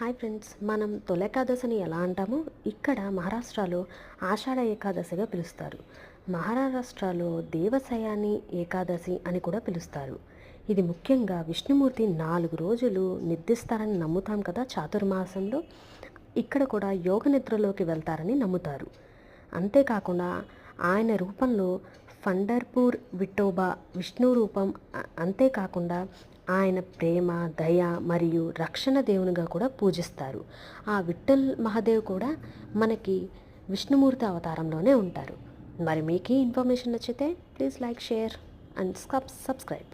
Hi friends, మనం తొలి ఏకాదశిని ఎలా అంటామో ఇక్కడ మహారాష్ట్రలో ఆషాఢ ఏకాదశిగా పిలుస్తారు. మహారాష్ట్రలో దేవసయాని ఏకాదశి అని కూడా పిలుస్తారు. ఇది ముఖ్యంగా విష్ణుమూర్తి 4 రోజులు నిద్రిస్తారని నమ్ముతాం కదా చాతుర్మాసంలో. ఇక్కడ కూడా యోగ నిద్రలోకి వెళ్తారని నమ్ముతారు. అంతేకాకుండా ఆయన రూపంలో పండర్పూర్ విఠోబా విష్ణు రూపం. అంతేకాకుండా ఆయన ప్రేమ, దయ మరియు రక్షణ దేవునిగా కూడా పూజిస్తారు. ఆ విఠల్ మహాదేవ్ కూడా మనకి విష్ణుమూర్తి అవతారంలోనే ఉంటారు. మరి మీకు ఈ ఇన్ఫర్మేషన్ నచ్చితే please like, share and subscribe.